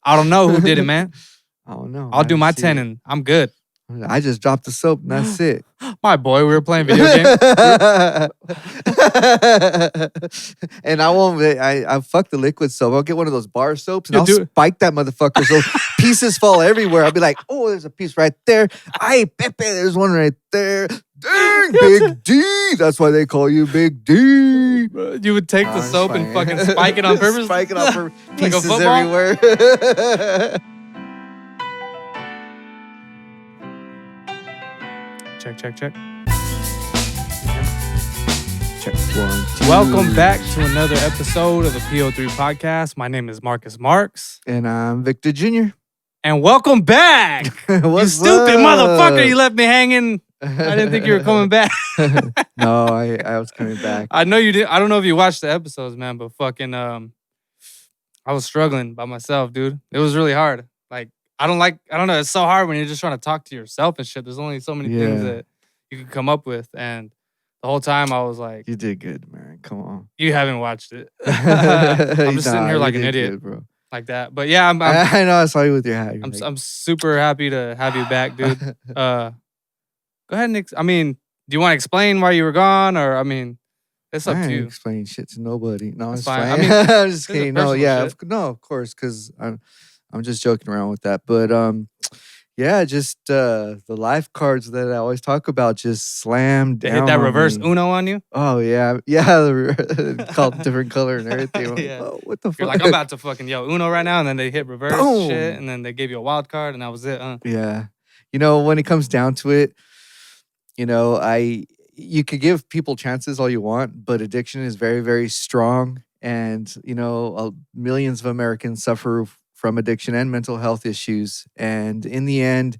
I don't know who did it, man. I don't know. I'll do my 10 and I'm good. I just dropped the soap and that's it. My boy, we were playing video games. And I won't. I fuck the liquid soap. I'll get one of those bar soaps and You I'll do it. spike that motherfucker so pieces fall everywhere. I'll be like, oh, there's a piece right there. Ay, Pepe, there's one right there. Dang, Big D. That's why they call you Big D. You would take the soap and fucking spike it on purpose? Spike it on purpose. Like a Pieces football? everywhere. Check. Check 1, 2. Welcome back to another episode of the PO3 Podcast. My name is Marcus. And I'm Victor Junior. And welcome back. You stupid motherfucker. You left me hanging. I didn't think you were coming back. No, I was coming back. I know you did. I don't know if you watched the episodes, man, but fucking I was struggling by myself, dude. It was really hard. Like, I don't know. It's so hard when you're just trying to talk to yourself and shit. There's only so many things that you can come up with. And the whole time I was like, You did good, man. Come on. you haven't watched it. I'm just sitting here like an you did idiot, good, bro. like that. But yeah, I know. I saw you with your hat. I'm super happy to have you back, dude. Go ahead and I mean, do you want to explain why you were gone, or I mean, it's up I to ain't you. explaining shit to nobody. No, That's it's fine. fine. I mean, I'm just this is kidding. No, personal yeah, shit. no, of course, because I'm just joking around with that. But yeah, just the life cards that I always talk about just slammed They down. hit that on reverse me. Uno on you. Oh yeah, called different color and everything. I'm like, Yeah. oh, what the fuck? You're like, I'm about to fucking yell Uno right now, and then they hit reverse Boom. shit, and then they gave you a wild card, and that was it. Yeah. You know, when it comes down to it, you know, you could give people chances all you want, but addiction is very, very strong. And, you know, millions of Americans suffer from addiction and mental health issues. And in the end,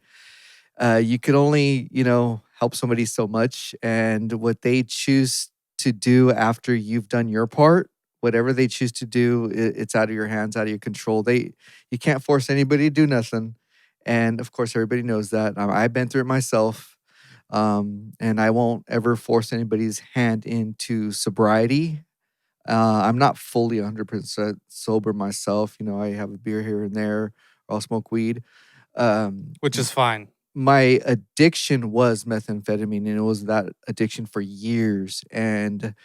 you could only, you know, help somebody so much. And what they choose to do after you've done your part, whatever they choose to do, it's out of your hands, out of your control. You can't force anybody to do nothing. And of course, everybody knows that. I've been through it myself. And I won't ever force anybody's hand into sobriety. I'm not fully 100% sober myself. You know, I have a beer here and there, or I'll smoke weed. Which is fine. My addiction was methamphetamine, and it was that addiction for years. And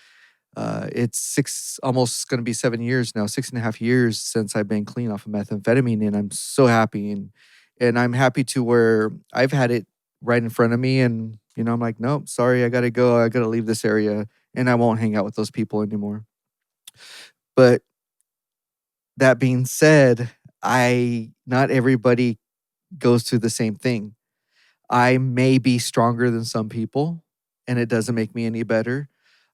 it's almost going to be 7 years now, 6.5 years since I've been clean off of methamphetamine, and I'm so happy. And I'm happy to where I've had it right in front of me, and you know, I'm like, nope, sorry, I gotta go. I gotta leave this area, and I won't hang out with those people anymore. But that being said, not everybody goes through the same thing. I may be stronger than some people, and it doesn't make me any better.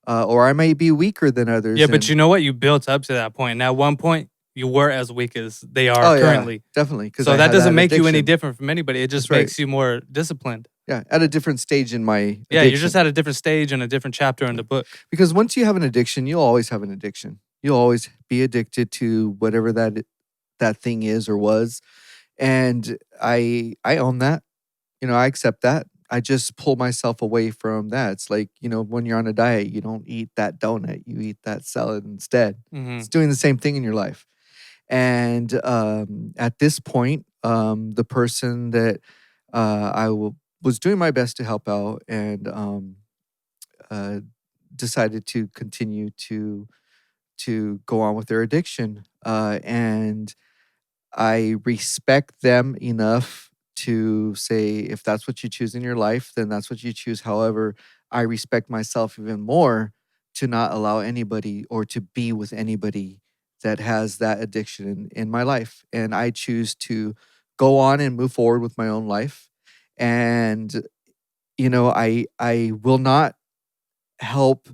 Or I may be weaker than others. Yeah, but you know what? You built up to that point, and at one point, you were as weak as they are Oh, yeah, currently. definitely. So that doesn't make you any addiction. different from anybody. It just That's right. makes you more disciplined. Yeah, at a different stage in my Yeah, addiction. you're just at a different stage and a different chapter in the book. Because once you have an addiction, you'll always have an addiction. You'll always be addicted to whatever that thing is or was. And I own that. You know, I accept that. I just pull myself away from that. It's like, you know, when you're on a diet, you don't eat that donut. You eat that salad instead. Mhm. It's doing the same thing in your life. And at this point, the person that was doing my best to help out and decided to continue to go on with their addiction. And I respect them enough to say, if that's what you choose in your life, then that's what you choose. However, I respect myself even more to not allow anybody or to be with anybody that has that addiction in my life. And I choose to go on and move forward with my own life. And, you know, I will not help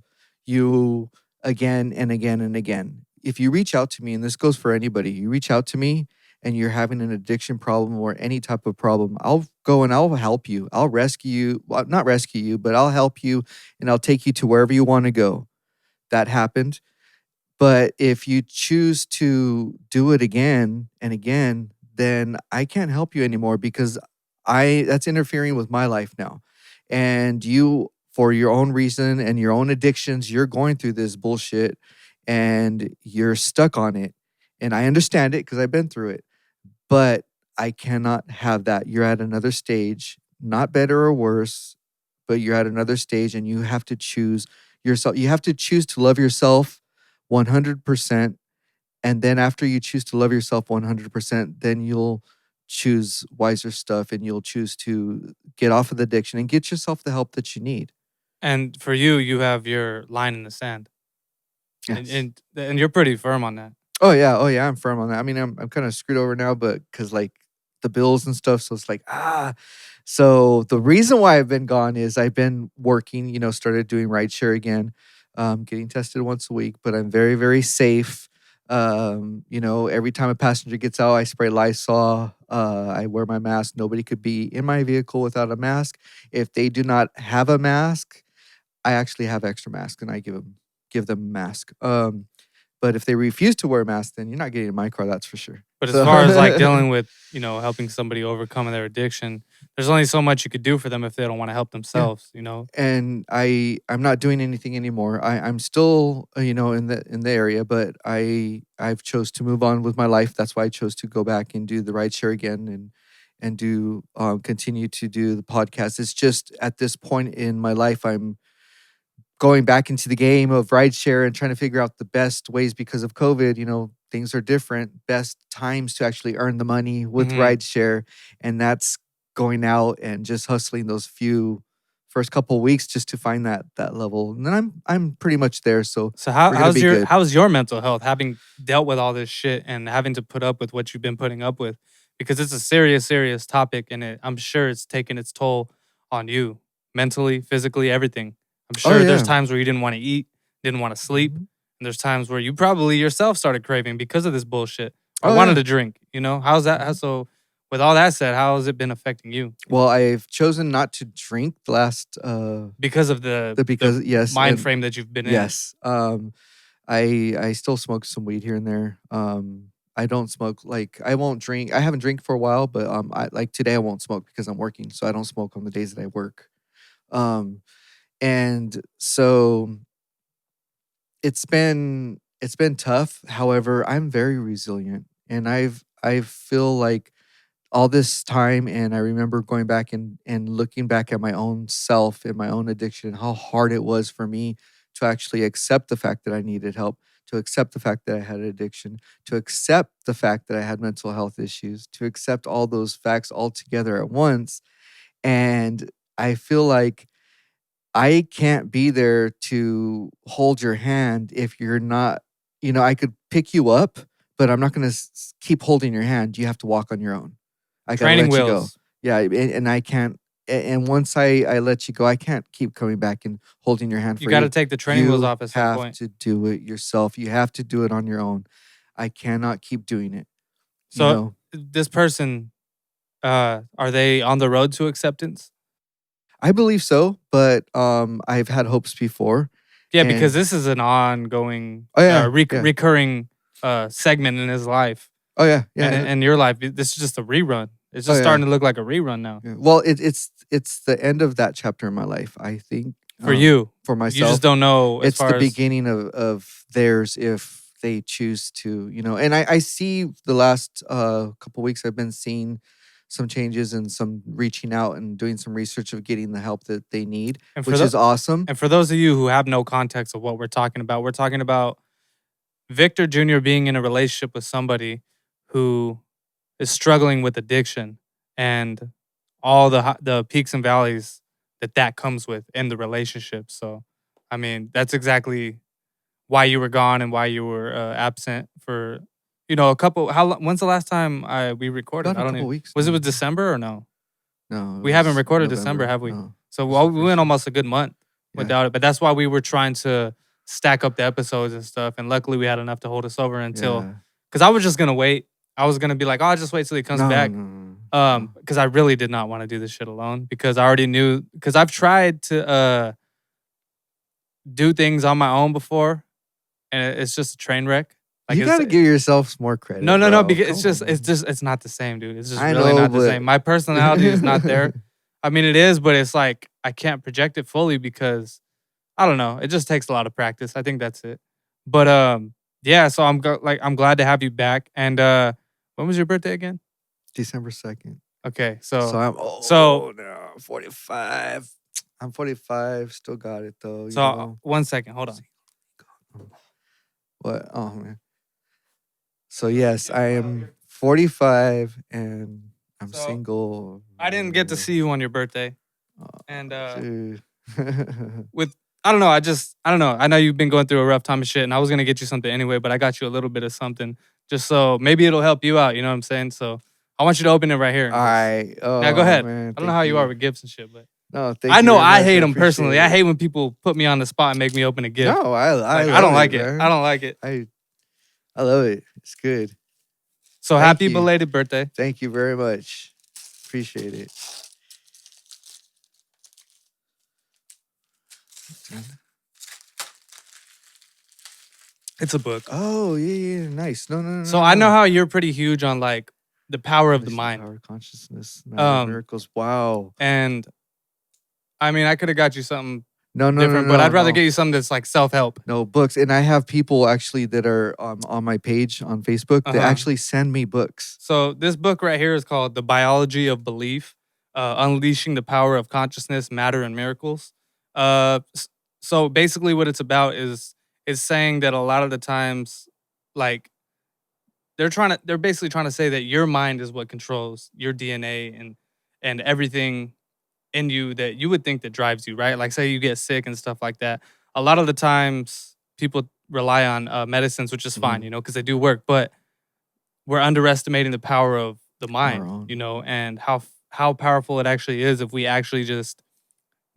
you again and again and again. If you reach out to me, and this goes for anybody, you reach out to me and you're having an addiction problem or any type of problem, I'll go and I'll help you. I'll rescue you. Well, not rescue you, but I'll help you and I'll take you to wherever you want to go. That happened. But if you choose to do it again and again, then I can't help you anymore because that's interfering with my life now. And you, for your own reason and your own addictions, you're going through this bullshit and you're stuck on it. And I understand it because I've been through it. But I cannot have that. You're at another stage, not better or worse, but you're at another stage and you have to choose yourself. You have to choose to love yourself 100%. And then after you choose to love yourself 100%, then you'll choose wiser stuff and you'll choose to get off of the addiction and get yourself the help that you need. And for you, you have your line in the sand. Yes. And you're pretty firm on that. Oh yeah, I'm firm on that. I mean, I'm kind of screwed over now, but because like the bills and stuff, so it's like So the reason why I've been gone is I've been working. Started doing rideshare again, getting tested once a week, but I'm very very safe. Every time a passenger gets out, I spray Lysol. I wear my mask. Nobody could be in my vehicle without a mask. If they do not have a mask, I actually have extra masks and I give them a mask. But if they refuse to wear a mask, then you're not getting in my car. That's for sure. But as far as like dealing with, helping somebody overcome their addiction, there's only so much you could do for them if they don't want to help themselves, And I'm not doing anything anymore. I'm still in the area, but I've chose to move on with my life. That's why I chose to go back and do the rideshare again and do continue to do the podcast. It's just at this point in my life, I'm going back into the game of rideshare and trying to figure out the best ways because of COVID. Things are different. Best times to actually earn the money with rideshare, and that's going out and just hustling those first couple of weeks just to find that level. And then I'm pretty much there. So how's your mental health having dealt with all this shit and having to put up with what you've been putting up with? Because it's a serious topic, and I'm sure it's taken its toll on you mentally, physically, everything. I'm sure there's times where you didn't want to eat, didn't want to sleep. And there's times where you probably yourself started craving because of this bullshit. I wanted to drink, How's that? So with all that said, how has it been affecting you? Well, I've chosen not to drink the last because of the yes, mind frame that you've been in. Yes. I still smoke some weed here and there. I don't smoke, like I won't drink. I haven't drank for a while, but like today I won't smoke because I'm working, so I don't smoke on the days that I work. And so it's been tough. However, I'm very resilient, and I feel like all this time, and I remember going back and looking back at my own self and my own addiction, how hard it was for me to actually accept the fact that I needed help, to accept the fact that I had an addiction, to accept the fact that I had mental health issues, to accept all those facts all together at once. And I feel like I can't be there to hold your hand if you're not, I could pick you up, but I'm not going to keep holding your hand. You have to walk on your own. I got to let you go. Yeah, and I can't. And once I let you go, I can't keep coming back and holding your hand for you. You got to take the training wheels off at some point. You have to do it yourself. You have to do it on your own. I cannot keep doing it. So this person, are they on the road to acceptance? I believe so, but I've had hopes before. Yeah, because this is an ongoing, recurring segment in his life. Oh yeah, and your life. This is just a rerun. It's just starting to look like a rerun now. Yeah. Well, it's the end of that chapter in my life, I think. For you, for myself, you just don't know. It's the beginning of theirs if they choose to, And I see the last couple weeks I've been seeing some changes and some reaching out and doing some research of getting the help that they need, which is awesome. And for those of you who have no context of what we're talking about Victor Junior being in a relationship with somebody who is struggling with addiction and all the peaks and valleys that comes with in the relationship. So, I mean, that's exactly why you were gone and why you were absent for a couple. When's the last time we recorded? About a couple weeks. Was it with December or no? No, we haven't recorded November. December, have we? No. So we went almost a good month without it. But that's why we were trying to stack up the episodes and stuff. And luckily, we had enough to hold us over until. Because I was just gonna wait. I was gonna be like, I'll just wait till he comes back. Because I really did not want to do this shit alone. Because I already knew. Because I've tried to do things on my own before, and it's just a train wreck. Like you gotta give yourself more credit. No, because it's not the same, dude. It's just really not the same. My personality is not there. I mean, it is, but it's like I can't project it fully because I don't know. It just takes a lot of practice. I think that's it. But yeah, so I'm glad to have you back. And when was your birthday again? December 2nd. Okay, So so I'm no, 45. I'm 45. Still got it though. You so know 1 second, hold on. what? Oh man. So yes, I am 45 and I'm So, single. I didn't get to see you on your birthday, and Dude. with I don't know, I don't know. I know you've been going through a rough time of shit, and I was gonna get you something anyway, but I got you a little bit of something just so maybe it'll help you out. You know what I'm saying? So I want you to open it right here. All right. Now go Oh ahead. man, I don't know thank how you are you. with gifts and shit, but No, thank I you know very I much. hate I them personally. appreciate I it. hate when people put me on the spot and make me open a gift. No, I Like, I love don't like it, it. man. I don't like it. I love it. It's good. So Thank happy you. belated birthday. Thank you very much. Appreciate it. It's a book. Oh yeah, nice. No. So I know how you're pretty huge on like the power of the Listen, mind. power of consciousness, matter, miracles. Wow. And I mean, I could have got you something No, different, but I'd rather get you something that's like self-help. No books, and I have people actually that are on my page on Facebook that actually send me books. So this book right here is called The Biology of Belief, Unleashing the Power of Consciousness, Matter, and Miracles. So basically what it's about is saying that a lot of the times, like, they're basically trying to say that your mind is what controls your DNA and everything in you that you would think that drives you, right? Like say you get sick and stuff like that. A lot of the times people rely on medicines, which is fine, Mhm. you know, because they do work, but we're underestimating the power of the mind, own. you know, and how powerful it actually is if we actually just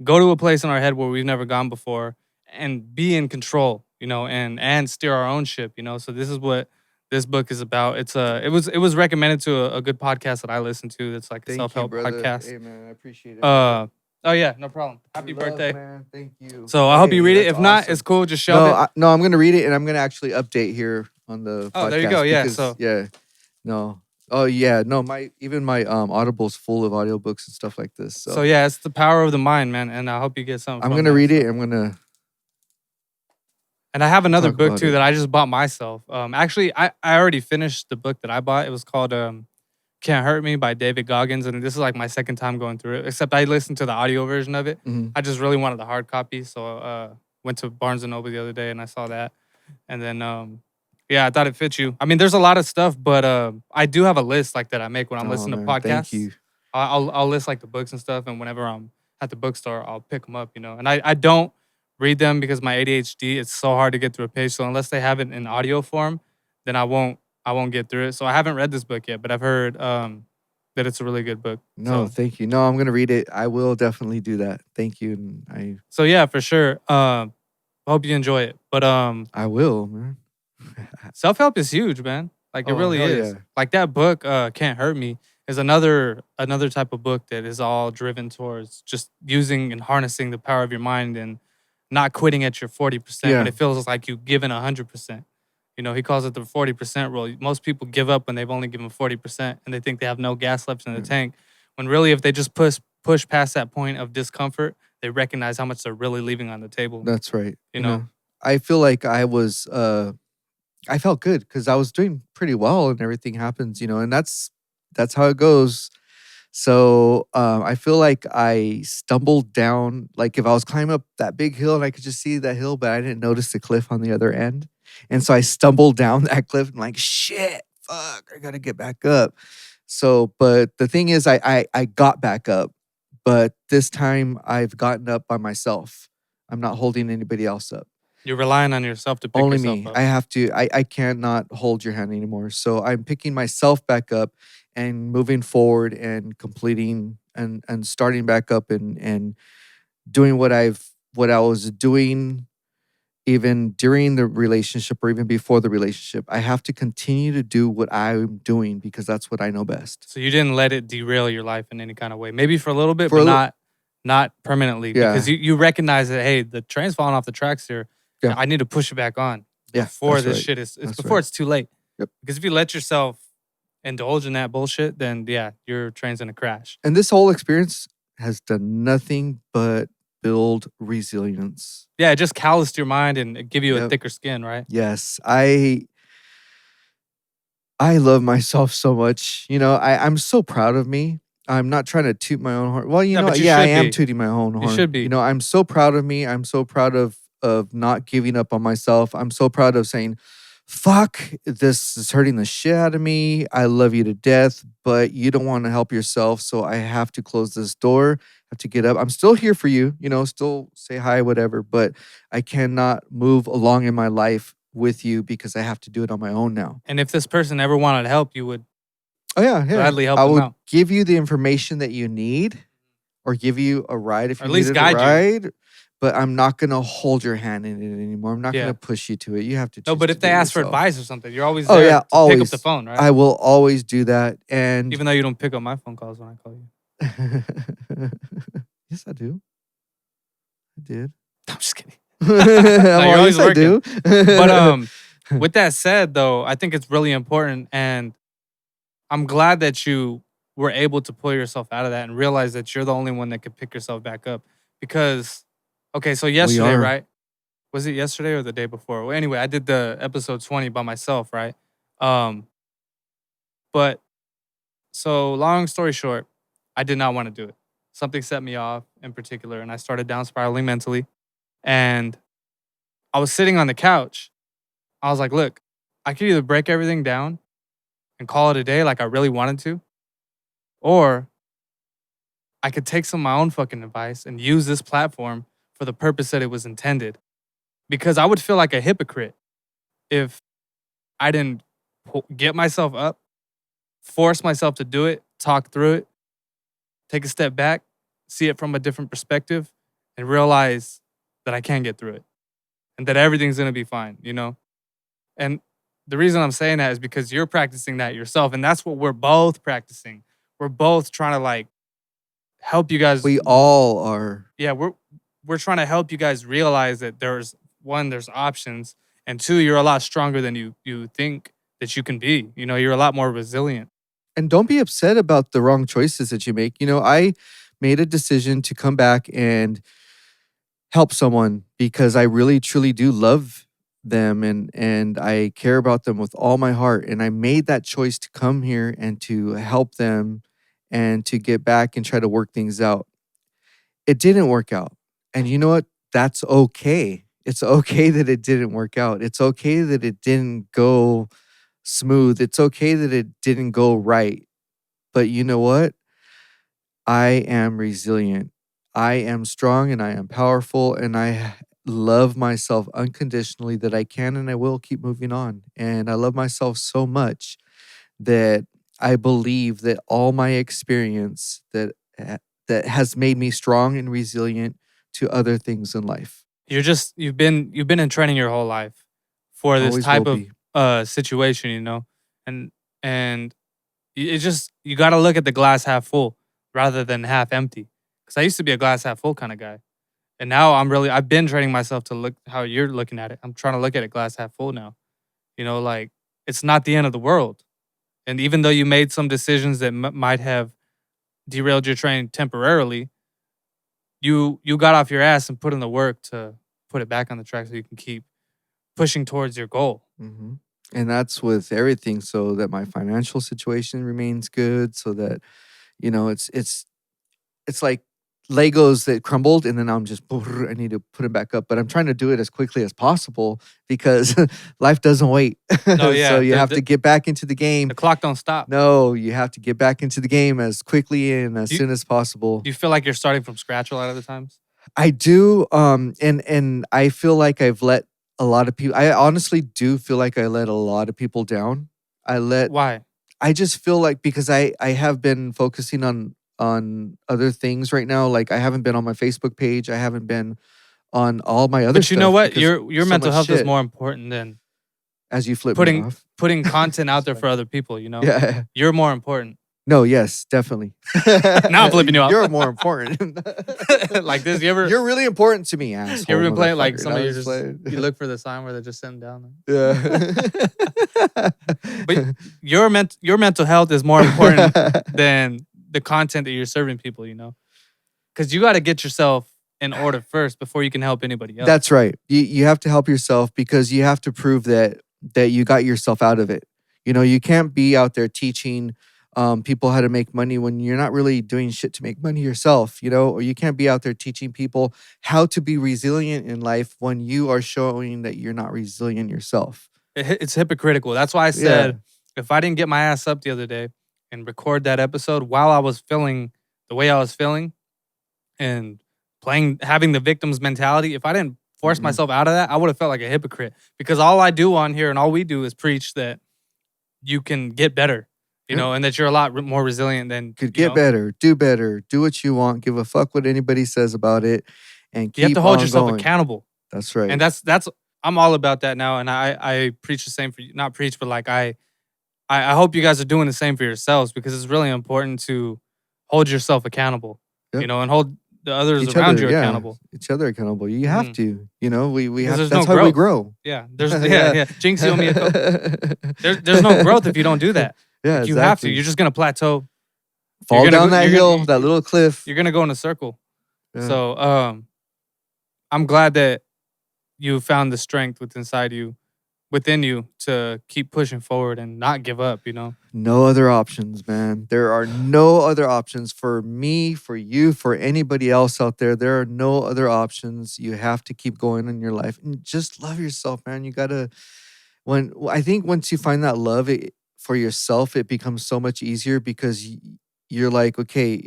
go to a place in our head where we've never gone before and be in control, you know, and steer our own ship, you know. So this is what this book is about. It was recommended to a good podcast that I listen to. That's like a Thank you, self-help brother. podcast. Hey man, I appreciate it. Man. Oh yeah, no problem. Happy Love, birthday. man. Thank you. So I hope you read it. That's If not, awesome. it's cool. Just shove it. No, I'm gonna read it and I'm gonna actually update here on the podcast. Oh, there you go. Yeah. Because, So yeah. No. Oh yeah. No, my Audible's full of audiobooks and stuff like this. so yeah, it's the power of the mind, man. And I hope you get something. I'm from gonna that, read so. it. I'm gonna And I have another talk book about too it. that I just bought myself. Actually, I already finished the book that I bought. It was called "Can't Hurt Me" by David Goggins, and this is like my second time going through it. Except I listened to the audio version of it. Mhm. I just really wanted the hard copy, so went to Barnes and Noble the other day and I saw that, and then yeah, I thought it fit you. I mean, there's a lot of stuff, but I do have a list like that I make when I'm listening to podcasts. Thank you. I'll list like the books and stuff, and whenever I'm at the bookstore, I'll pick them up, you know. And I don't read them because my ADHD, it's so hard to get through a page. So unless they have it in audio form, then I won't get through it. So I haven't read this book yet, but I've heard that it's a really good book. No, thank you. No, I'm gonna read it. I will definitely do that. Thank you. And so yeah, for sure. Hope you enjoy it. But I will, man. self-help is huge, man. Like it really hell is. yeah. Like that book, Can't Hurt Me, is another type of book that is all driven towards just using and harnessing the power of your mind and not quitting at your 40% Yeah. when it feels like you've given 100%. You know, he calls it the 40% rule. Most people give up when they've only given 40% and they think they have no gas left in the tank. When really, if they just push past that point of discomfort, they recognize how much they're really leaving on the table. That's right. You know? I feel like I was I felt good because I was doing pretty well and everything happens, and that's how it goes. So I feel like I stumbled down, like if I was climbing up that big hill and I could just see that hill, but I didn't notice the cliff on the other end. And so I stumbled down that cliff and like, shit, fuck, I gotta get back up. So, but the thing is, I got back up, but this time I've gotten up by myself. I'm not holding anybody else up. You're relying on yourself to pick Only yourself me. up. I have to. I cannot hold your hand anymore. So I'm picking myself back up and moving forward and completing and starting back up and doing what I was doing even during the relationship or even before the relationship. I have to continue to do what I'm doing because that's what I know best. So you didn't let it derail your life in any kind of way. Maybe for a little bit, but not permanently. Yeah. Because you recognize that, hey, the train's falling off the tracks here. Yeah. I need to push it back on Yeah, before that's this right. shit is That's before right. it's too late. Yep. Because if you let yourself indulge in that bullshit, then yeah, your train's gonna crash. And this whole experience has done nothing but build resilience. Yeah, it just calloused your mind and give you a Yep. thicker skin, right? Yes. I I love myself so much. I'm so proud of me. I'm not trying to toot my own horn. Well, Yeah, but you yeah, I should am be. tooting my own You horn. should be. I'm so proud of me. I'm so proud of not giving up on myself. I'm so proud of saying, fuck, this is hurting the shit out of me. I love you to death, but you don't want to help yourself. So I have to close this door, have to get up. I'm still here for you, still say hi, whatever, but I cannot move along in my life with you because I have to do it on my own now. And if this person ever wanted to help, you would Oh, yeah. gladly help I them would out. give you the information that you need or give you a ride if Or you at least needed a guide you. ride. But I'm not going to hold your hand in it anymore. I'm not Yeah. going to push you to it. You have to choose No, but to if they do it ask for yourself. advice or something, you're always Oh, there yeah, to pick up the phone, right? I will always do that. And Even though you don't pick up my phone calls when I call you. yes, I do. I did. I'm just kidding. You're always I do. But with that said, though, I think it's really important, and I'm glad that you were able to pull yourself out of that and realize that you're the only one that could pick yourself back up. Because, okay, so yesterday, are. right? Was it yesterday or the day before? Well, anyway, I did the episode 20 by myself, right? But so long story short, I did not want to do it. Something set me off in particular, and I started down spiraling mentally. And I was sitting on the couch. I was like, look, I could either break everything down and call it a day like I really wanted to, or I could take some of my own fucking advice and use this platform for the purpose that it was intended. Because I would feel like a hypocrite if I didn't get myself up, force myself to do it, talk through it, take a step back, see it from a different perspective, and realize that I can get through it and that everything's gonna be fine, And the reason I'm saying that is because you're practicing that yourself, and that's what we're both practicing. We're both trying to help you guys. We all are. Yeah, we're trying to help you guys realize that there's options, and two, you're a lot stronger than you think that you can be. You're a lot more resilient. And don't be upset about the wrong choices that you make. I made a decision to come back and help someone because I really truly do love them and I care about them with all my heart. And I made that choice to come here and to help them and to get back and try to work things out. It didn't work out. And you know what? That's okay. It's okay that it didn't work out. It's okay that it didn't go smooth. It's okay that it didn't go right. But you know what? I am resilient. I am strong and I am powerful and I love myself unconditionally that I can and I will keep moving on. And I love myself so much that I believe that all my experience that has made me strong and resilient to other things in life. You've been in training your whole life for this Always type will of situation, and you got to look at the glass half full rather than half empty. Because I used to be a glass half full kind of guy, and now I've been training myself to look how you're looking at it. I'm trying to look at it glass half full now. It's not the end of the world, and even though you made some decisions that might have derailed your training temporarily, you got off your ass and put in the work to put it back on the track so you can keep pushing towards your goal. Mm-hmm. And that's with everything, so that my financial situation remains good, so that it's like Legos that crumbled, and then I'm just I need to put it back up. But I'm trying to do it as quickly as possible because life doesn't wait. No, yeah, so you have to get back into the game. The clock don't stop. No, you have to get back into the game as quickly and as soon as possible. Do you feel like you're starting from scratch a lot of the times? I do, and I feel like I've let a lot of people. I honestly do feel like I let a lot of people down. Why? I just feel like because I have been focusing on other things right now. Like I haven't been on my Facebook page. I haven't been on all my other. But you know what? Stuff Your so mental health is shit. more important than As you flip me off. putting content out there for other people. Yeah. You're more important. No, yes, definitely. Now I'm flipping you off. You're more important. Like this, You're really important to me, asshole. You ever been playing like motherfucker. somebody I was playing. you look for the sign where they're just sitting down? Yeah. But your mental health is more important than the content that you're serving people, because you got to get yourself in order first before you can help anybody else. That's right. You have to help yourself because you have to prove that you got yourself out of it. You can't be out there teaching people how to make money when you're not really doing shit to make money yourself, or you can't be out there teaching people how to be resilient in life when you are showing that you're not resilient yourself. It's hypocritical. That's why I Yeah. said if I didn't get my ass up the other day and record that episode while I was feeling the way I was feeling and having the victim's mentality, if I didn't force Mm-mm. myself out of that, I would have felt like a hypocrite. Because all I do on here and all we do is preach that you can get better, Yep. and that you're a lot more resilient than Could get better, do what you want, give a fuck what anybody says about it, and You have keep to hold on yourself going. accountable. That's right. And that's I'm all about that now. And I preach the same for you. Not preach, but like I hope you guys are doing the same for yourselves, because it's really important to hold yourself accountable, Yep. And hold the others Each around other, you yeah. accountable. Each other accountable. You have to. We Because have. there's That's no how we growth. grow. Yeah, there's Jinx, you owe me a Coke. There's no growth if you don't do that. Yeah, Like, you exactly. have to. You're just gonna plateau. Fall You're gonna down go- that you're hill, gonna- that little cliff. You're gonna go in a circle. Yeah. So I'm glad that you found the strength within you to keep pushing forward and not give up. No other options, man. There are no other options for me, for you, for anybody else out there. There are no other options. You have to keep going in your life and just love yourself, man. You gotta. I think once you find that love for yourself, it becomes so much easier because you're like, okay,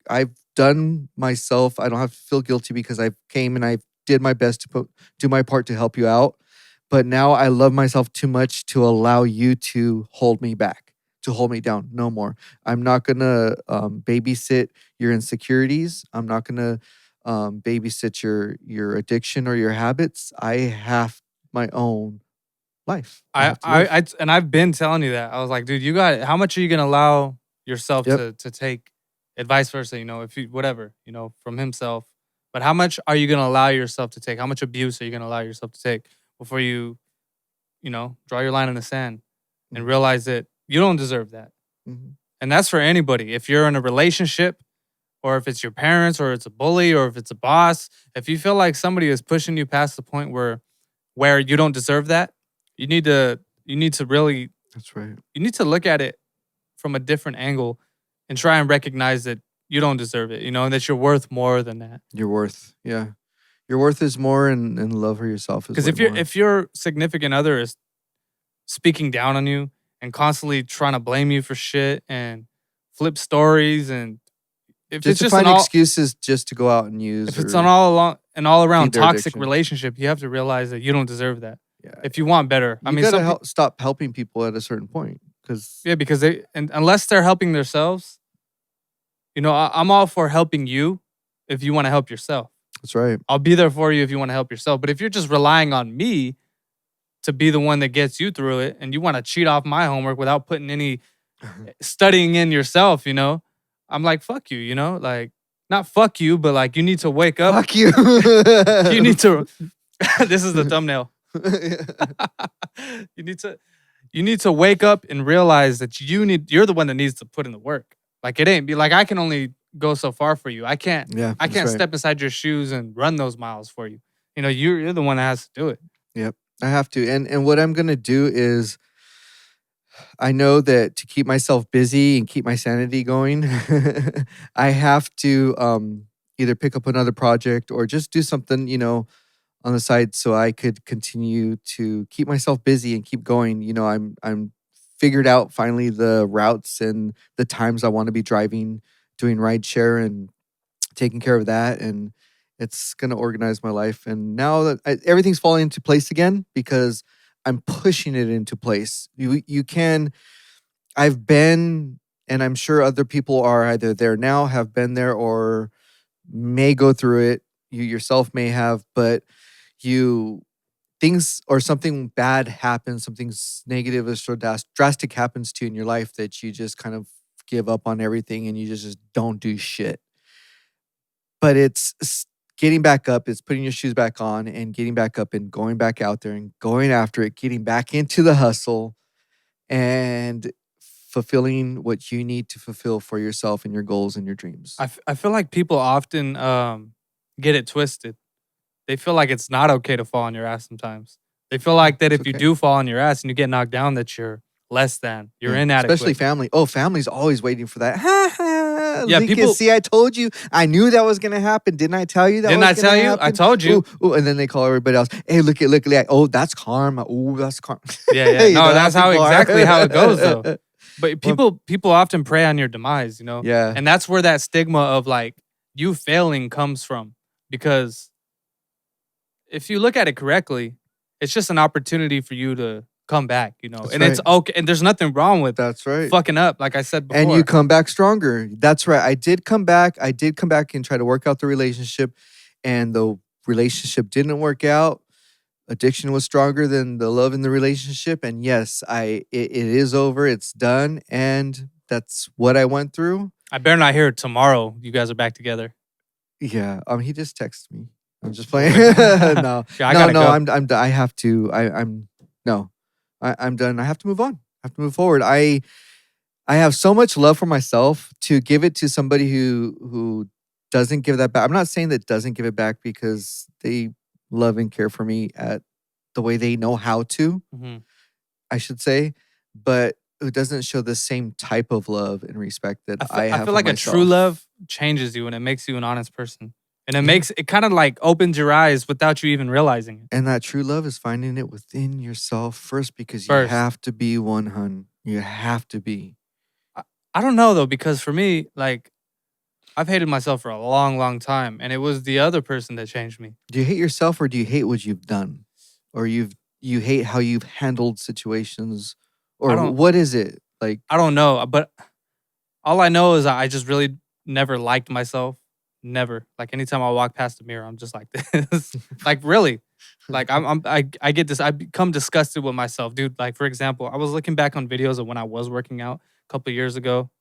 I've done myself. I don't have to feel guilty because I came and I did my best to do my part to help you out. But now I love myself too much to allow you to hold me back, to hold me down. No more. I'm not going to babysit your insecurities. I'm not going to babysit your addiction or your habits. I have my own life. And I've been telling you that. I was like, dude, how much are you gonna allow yourself to take advice versa, if you whatever, from himself. But how much are you gonna allow yourself to take? How much abuse are you gonna allow yourself to take before you, draw your line in the sand and realize that you don't deserve that? Mm-hmm. And that's for anybody. If you're in a relationship, or if it's your parents, or it's a bully, or if it's a boss, if you feel like somebody is pushing you past the point where you don't deserve that, you need to really. That's right. You need to look at it from a different angle and try and recognize that you don't deserve it, and that you're worth more than that. Your worth, yeah. Your worth is more, and love for yourself is because if your significant other is speaking down on you and constantly trying to blame you for shit and flip stories, and if just it's to just find an excuses just to go out and use, if it's an all around their toxic addiction. relationship, you have to realize that you don't deserve that. Yeah. If you want better, You gotta stop helping people at a certain point, because because unless they're helping themselves, I'm all for helping you if you want to help yourself. That's right. I'll be there for you if you want to help yourself. But if you're just relying on me to be the one that gets you through it, and you want to cheat off my homework without putting any studying in yourself, I'm like, fuck you, like, not fuck you, but like, you need to wake up. Fuck you. You need to. This is the thumbnail. You need to wake up and realize that you're the one that needs to put in the work. Like, it ain't be like, I can only go so far for you. I can't step inside your shoes and run those miles for you. You're the one that has to do it. Yep. I have to. And what I'm gonna do is, I know that to keep myself busy and keep my sanity going, I have to either pick up another project or just do something, on the side, so I could continue to keep myself busy and keep going. I'm figured out finally the routes and the times I want to be driving, doing rideshare and taking care of that, and it's gonna organize my life. And now that everything's falling into place again, because I'm pushing it into place. You can. I've been, and I'm sure other people are either there now, have been there, or may go through it. You yourself may have, but things or something bad happens, something negative or drastic happens to you in your life, that you just kind of give up on everything and you just don't do shit. But it's getting back up, it's putting your shoes back on and getting back up and going back out there and going after it, getting back into the hustle and fulfilling what you need to fulfill for yourself and your goals and your dreams. I feel like people often get it twisted. They feel like it's not okay to fall on your ass sometimes. They feel like that if you do fall on your ass and you get knocked down, that you're less than. You're Yeah, inadequate. especially family. Oh, family's always waiting for that. Yeah, Lucas, people- see, I told you. I knew that was gonna happen. Didn't I tell you that? Didn't was I tell gonna you? happen? I told you. Ooh, and then they call everybody else. Hey, look at. Oh, that's karma. Oh, that's karma. Yeah. You No, know that's how people are. exactly how it goes, though. But people often prey on your demise, you know? Yeah. And that's where that stigma of like you failing comes from. Because if you look at it correctly, it's just an opportunity for you to come back, you know? That's and it's right. okay. And there's nothing wrong with That's right. fucking up, like I said before. And you come back stronger. That's right. I did come back. And try to work out the relationship, and the relationship didn't work out. Addiction was stronger than the love in the relationship. And yes, it is over. It's done. And that's what I went through. I better not hear tomorrow you guys are back together. Yeah. He just texted me. I'm just playing. No. Yeah, I gotta go. I'm done. I have to. I'm done. I have to move on. I have to move forward. I have so much love for myself to give it to somebody who doesn't give that back. I'm not saying that doesn't give it back because they love and care for me at the way they know how to, Mhm. I should say, but who doesn't show the same type of love and respect that I have. I feel for like myself. a true love changes you and it makes you an honest person. And it kind of like opens your eyes without you even realizing it. And that true love is finding it within yourself first, because you First. have to be one, hun. You have to be. I don't know though, because for me, like, I've hated myself for a long, long time. And it was the other person that changed me. Do you hate yourself, or do you hate what you've done? Or you hate how you've handled situations? Or what is it? Like, I don't know. But all I know is I just really never liked myself. Never. Like anytime I walk past the mirror, I'm just like this. Like really. Like I get this. I become disgusted with myself, dude. Like for example, I was looking back on videos of when I was working out a couple of years ago,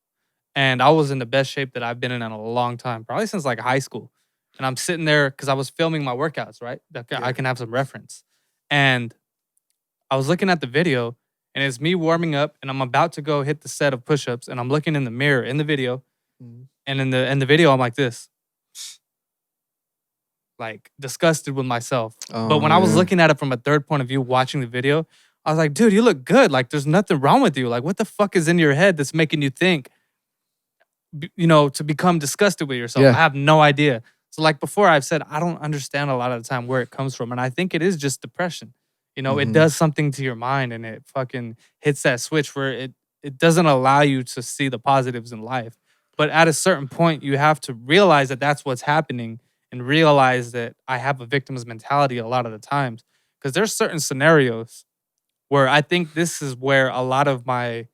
and I was in the best shape that I've been in a long time, probably since like high school. And I'm sitting there because I was filming my workouts, right? I can have some reference. And I was looking at the video, and it's me warming up, and I'm about to go hit the set of push-ups, and I'm looking in the mirror in the video, and in the video I'm like this. Like disgusted with myself. But when I was looking at it from a third point of view, watching the video, I was like, dude, you look good. Like there's nothing wrong with you. Like what the fuck is in your head that's making you think, you know, to become disgusted with yourself? Yeah. I have no idea. So like before I've said, I don't understand a lot of the time where it comes from. And I think it is just depression. You know, it does something to your mind and it fucking hits that switch where it doesn't allow you to see the positives in life. But at a certain point, you have to realize that that's what's happening and realize that I have a victim's mentality a lot of the times. Because there's certain scenarios where I think this is where a lot of my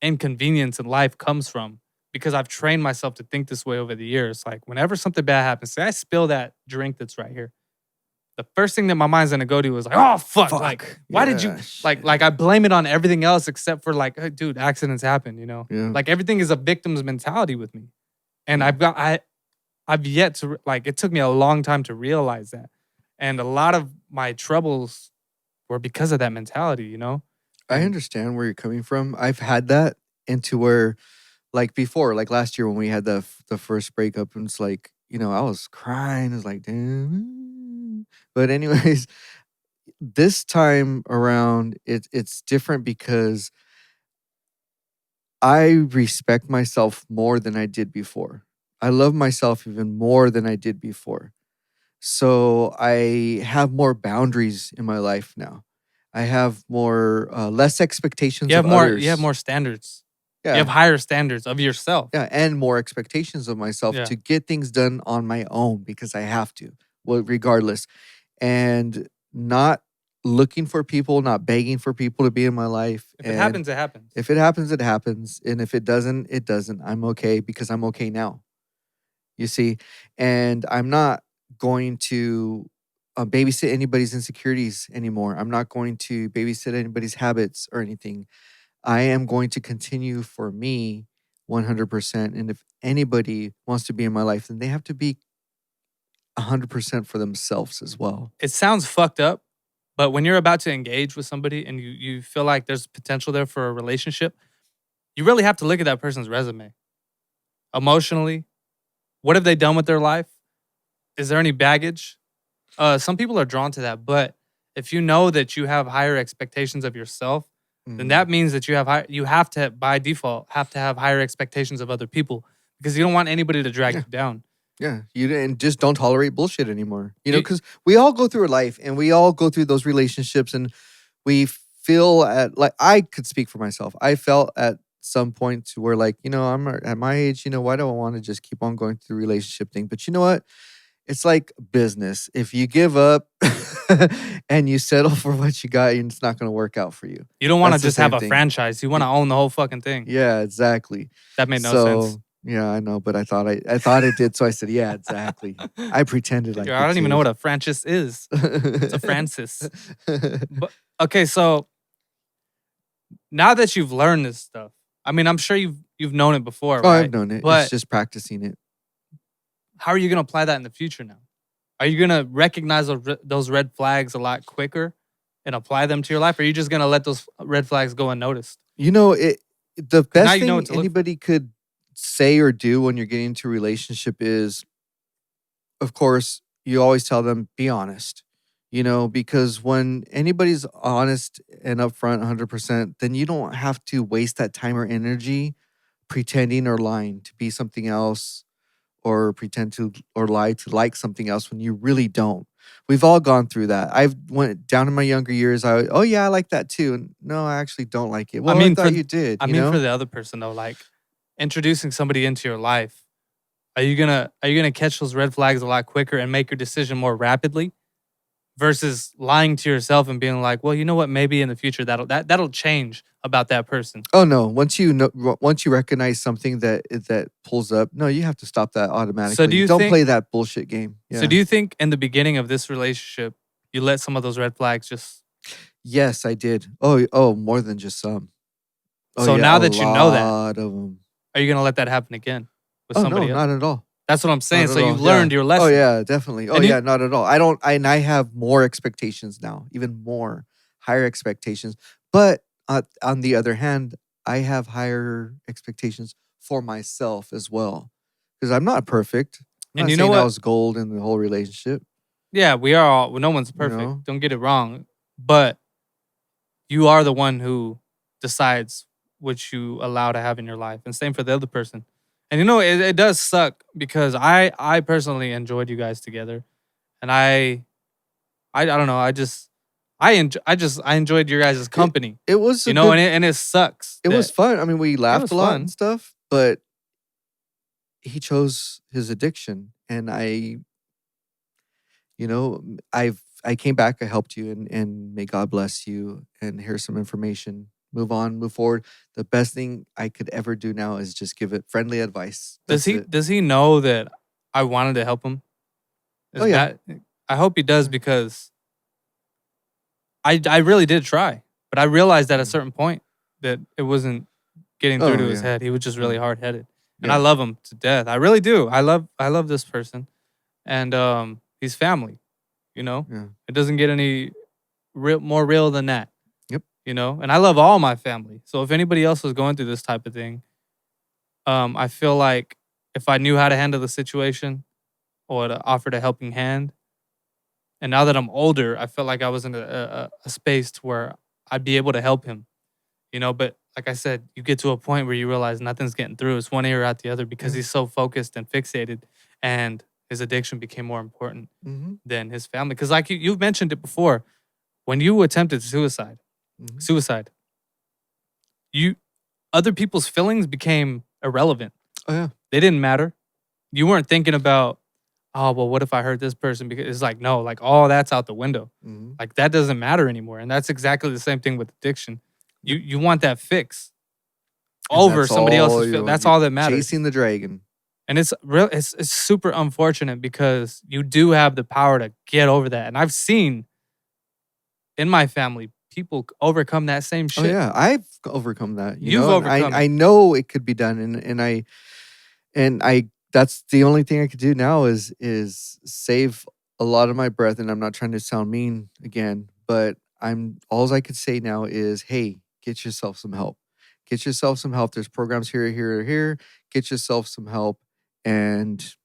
inconvenience in life comes from. Because I've trained myself to think this way over the years. Like whenever something bad happens, say I spill that drink that's right here. The first thing that my mind's gonna go to is like, oh fuck. Like, why did you like I blame it on everything else except for like, hey, dude, accidents happen, you know? Yeah. Like everything is a victim's mentality with me. And I've yet to, like, it took me a long time to realize that. And a lot of my troubles were because of that mentality, you know? I understand where you're coming from. I've had that into where, like before, like last year when we had the first breakup, and it's like, you know, I was crying. It's like, damn. But anyways, this time around, it's different because I respect myself more than I did before. I love myself even more than I did before. So I have more boundaries in my life now. I have more less expectations. You have of more. others. You have more standards. Yeah. You have higher standards of yourself. Yeah, and more expectations of myself Yeah. to get things done on my own because I have to, well, regardless. And not looking for people, not begging for people to be in my life. If it happens, it happens. If it happens, it happens. And if it doesn't, it doesn't. I'm okay because I'm okay now. You see? And I'm not going to babysit anybody's insecurities anymore. I'm not going to babysit anybody's habits or anything. I am going to continue for me 100%. And if anybody wants to be in my life, then they have to be 100% for themselves as well. It sounds fucked up, but when you're about to engage with somebody and you feel like there's potential there for a relationship, you really have to look at that person's resume. Emotionally, what have they done with their life? Is there any baggage? Some people are drawn to that, but if you know that you have higher expectations of yourself, then that means that you have to, by default, have to have higher expectations of other people because you don't want anybody to drag you down. Yeah, and just don't tolerate bullshit anymore. Because we all go through life and we all go through those relationships, and we feel like I could speak for myself. I felt at some point to where I'm at my age. Why do I want to just keep on going through the relationship thing? But you know what? It's like business. If you give up and you settle for what you got, it's not going to work out for you. You don't want to just have a franchise. You want to own the whole fucking thing. Yeah, exactly. That made no sense. Yeah, I know, but I thought it did, so I said, yeah, exactly. I pretended like I don't even know what a franchise is. It's a Francis. But, okay, so now that you've learned this stuff, I mean, I'm sure you've known it before, right? I've known it. But it's just practicing it. How are you going to apply that in the future now? Are you going to recognize those red flags a lot quicker and apply them to your life? Or are you just going to let those red flags go unnoticed? The best thing anybody could say or do when you're getting into a relationship is, of course, you always tell them, be honest. Because when anybody's honest and upfront 100%, then you don't have to waste that time or energy pretending or lying to be something else, or pretend to or lie to like something else when you really don't. We've all gone through that. I've went down in my younger years. I like that too. And no, I actually don't like it. Well, I thought you did. For the other person though, like introducing somebody into your life, are you gonna catch those red flags a lot quicker and make your decision more rapidly, versus lying to yourself and being like, well, you know what? Maybe in the future that'll change about that person. Oh no! Once you recognize something that pulls up, no, you have to stop that automatically. So don't play that bullshit game. Yeah. So do you think in the beginning of this relationship you let some of those red flags just? Yes, I did. Oh, more than just some. So now that you know that, a lot of them. Are you gonna let that happen again with somebody else? Not at all. That's what I'm saying. So you've learned your lesson. Oh yeah, definitely. Not at all. I have more expectations now, even more higher expectations. But on the other hand, I have higher expectations for myself as well, because I'm not perfect. I'm not saying I was gold in the whole relationship. Yeah, we are all. No one's perfect. Don't get it wrong. But you are the one who decides what you allow to have in your life, and same for the other person. And it does suck because I personally enjoyed you guys together, and I don't know, I enjoyed your guys' company. It was and it sucks. It was fun. I mean, we laughed a lot and stuff, but he chose his addiction, and I came back, I helped you, and may God bless you. And here's some information. Move on, move forward. The best thing I could ever do now is just give it friendly advice. Does he know that I wanted to help him? I hope he does, because I really did try. But I realized at a certain point that it wasn't getting through to his head. He was just really hard-headed. And I love him to death. I really do. I love this person. And he's family, Yeah. It doesn't get any more real than that. And I love all my family. So if anybody else was going through this type of thing, I feel like if I knew how to handle the situation or to offer a helping hand, and now that I'm older, I felt like I was in a space to where I'd be able to help him, But like I said, you get to a point where you realize nothing's getting through. It's one ear out the other, because he's so focused and fixated, and his addiction became more important than his family. Because like you've mentioned it before, when you attempted suicide, other people's feelings became irrelevant. Oh yeah, they didn't matter. You weren't thinking about, oh well, what if I hurt this person? Because it's like, no, like all that's out the window. Like that doesn't matter anymore. And that's exactly the same thing with addiction. You want that fix over somebody else's feelings. That's all that matters. Chasing the dragon. And it's super unfortunate, because you do have the power to get over that. And I've seen in my family people overcome that same shit. Oh yeah, I've overcome that. You've overcome. I know it could be done, and I. That's the only thing I could do now is save a lot of my breath. And I'm not trying to sound mean again, but all I could say now is, hey, get yourself some help. Get yourself some help. There's programs here. Get yourself some help, and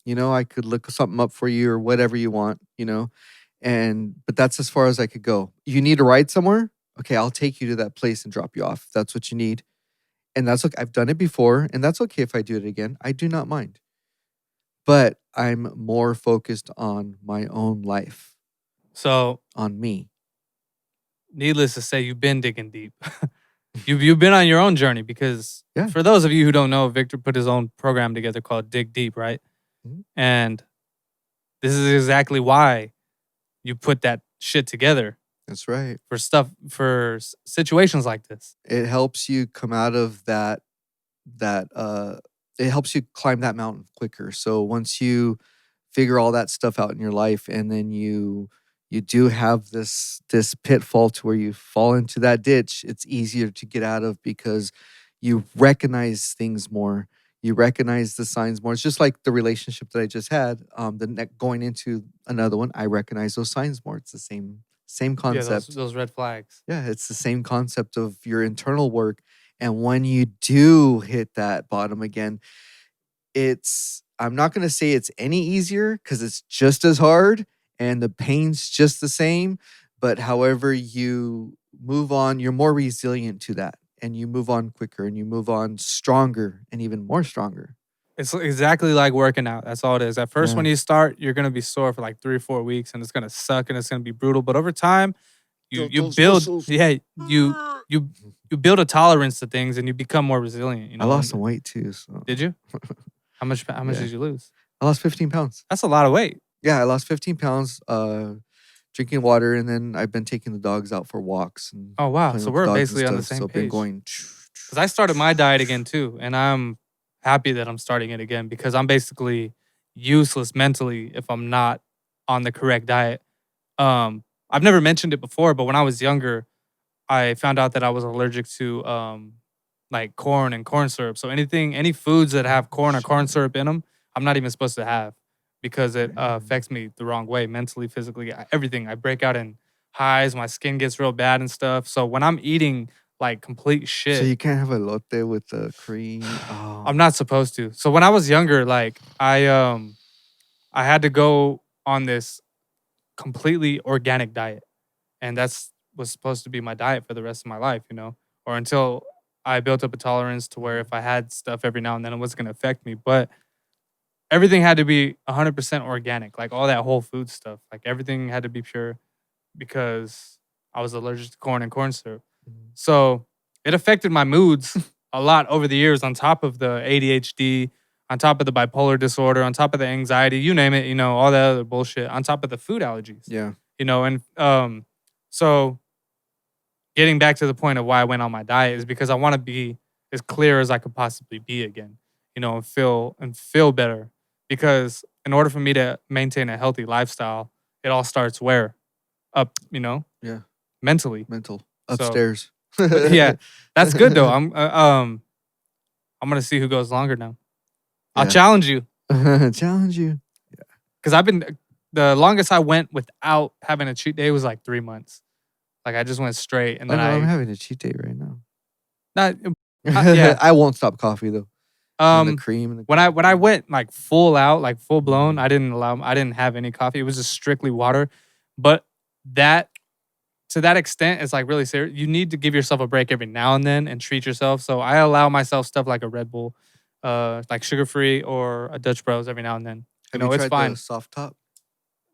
I could look something up for you or whatever you want. But that's as far as I could go. You need a ride somewhere? Okay, I'll take you to that place and drop you off if that's what you need. And that's okay. I've done it before, and that's okay if I do it again. I do not mind. But I'm more focused on my own life, So, on me. needless to say, you've been digging deep. You've been on your own journey because Yeah. for those of you who don't know, Victor put his own program together called Dig Deep, right? Mhm. And this is exactly why you put that shit together That's right. for situations like this. It helps you come out of that it helps you climb that mountain quicker. So once you figure all that stuff out in your life, and then you do have this pitfall to where you fall into that ditch, it's easier to get out of because you recognize things more. You recognize the signs more. It's just like the relationship that I just had. Going into another one, I recognize those signs more. It's the same Yeah, concept. those red flags. Yeah, it's the same concept of your internal work. And when you do hit that bottom again, I'm not going to say it's any easier because it's just as hard and the pain's just the same. But however you move on, you're more resilient to that, and you move on quicker, and you move on stronger and even more stronger. It's exactly like working out. That's all it is. At first, Yeah. when you start, you're gonna be sore for like 3 or 4 weeks, and it's gonna suck, and it's gonna be brutal. But over time, you Those build, muscles. you build a tolerance to things, and you become more resilient. You know, I lost some weight too. So. Did you? How much Yeah. did you lose? I lost 15 pounds. That's a lot of weight. Yeah, I lost 15 pounds drinking water, and then I've been taking the dogs out for walks. And Oh wow! playing So with the we're dogs and basically on the stuff. same So I've been page. going. Because I started my diet again too, and I'm happy that I'm starting it again because I'm basically useless mentally if I'm not on the correct diet. I've never mentioned it before, but when I was younger, I found out that I was allergic to like corn and corn syrup. So any foods that have corn or corn syrup in them, I'm not even supposed to have because it affects me the wrong way, mentally, physically, everything. I break out in highs, my skin gets real bad and stuff. So when I'm eating like complete shit, So you can't have a elote with the cream. Oh. I'm not supposed to. So when I was younger, like I had to go on this completely organic diet, and that's was supposed to be my diet for the rest of my life, you know, or until I built up a tolerance to where if I had stuff every now and then, it wasn't gonna affect me. But everything had to be 100% organic, like all that whole food stuff, like everything had to be pure because I was allergic to corn and corn syrup. Mhm. So it affected my moods a lot over the years, on top of the ADHD, on top of the bipolar disorder, on top of the anxiety, you name it, you know, all that other bullshit, on top of the food allergies. Yeah. You know, and so getting back to the point of why I went on my diet is because I want to be as clear as I could possibly be again, you know, and feel better. Because in order for me to maintain a healthy lifestyle, it all starts where? Up, you know? Yeah. Mentally. Mental. So- Upstairs. But yeah, that's good though. I'm gonna see who goes longer now. I'll Yeah. challenge you Challenge you. because I've been the longest I went without having a cheat day was like 3 months. Like I just went straight, and Oh, then no, I'm having a cheat day right now. not yeah. I won't stop coffee though. And the cream. And the when I went like full out, like full blown, Mhm. I didn't have any coffee. It was just strictly water. But that to that extent, it's like really serious. You need to give yourself a break every now and then and treat yourself. So I allow myself stuff like a Red Bull, like sugar free or a Dutch Bros every now and then. Have know, you it's tried fine. the soft top?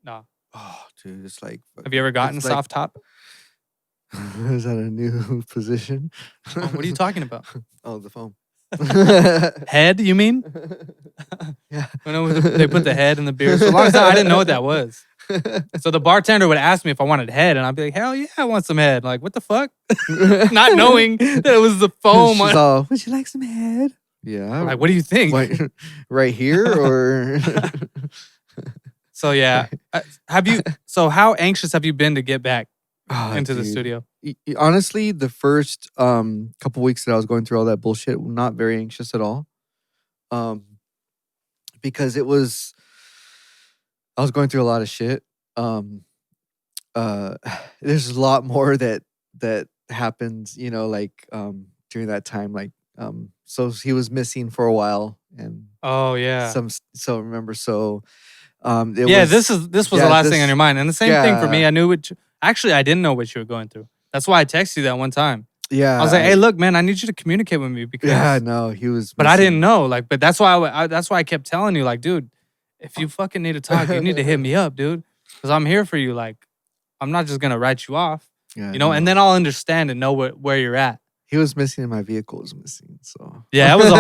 No. Oh, dude, it's like. Have you ever gotten it's like- soft top? Is that a new position? What are you talking about? Oh, the foam. Head, you mean? Yeah. When they put the head in the beer. So long as I didn't know what that was. So the bartender would ask me if I wanted head, and I'd be like, hell yeah, I want some head. Like, what the fuck? Not knowing that it was the foam. She's all, would you like some head? Yeah. I'm like, what do you think? Right here or? So yeah, so how anxious have you been to get back Oh, into the dude. studio? Honestly, the first couple weeks that I was going through all that bullshit, not very anxious at all. Because I was going through a lot of shit. There's a lot more that happened, you know, like during that time, like so he was missing for a while, and Oh yeah. it Yeah, was, this was the last thing on your mind. And the same thing for me. yeah. I knew I didn't know what you were going through. That's why I texted you that one time. Yeah. I was like, hey, look, man, I need you to communicate with me because. Yeah, no, he was. But I didn't know, like, but that's why I kept telling you, like, dude, if you fucking need to talk, you need to hit me up, dude, because I'm here for you. Like, I'm not just gonna write you off, Yeah, you know, and then I'll understand and know where you're at. He was missing, and my vehicle was missing. So yeah, it was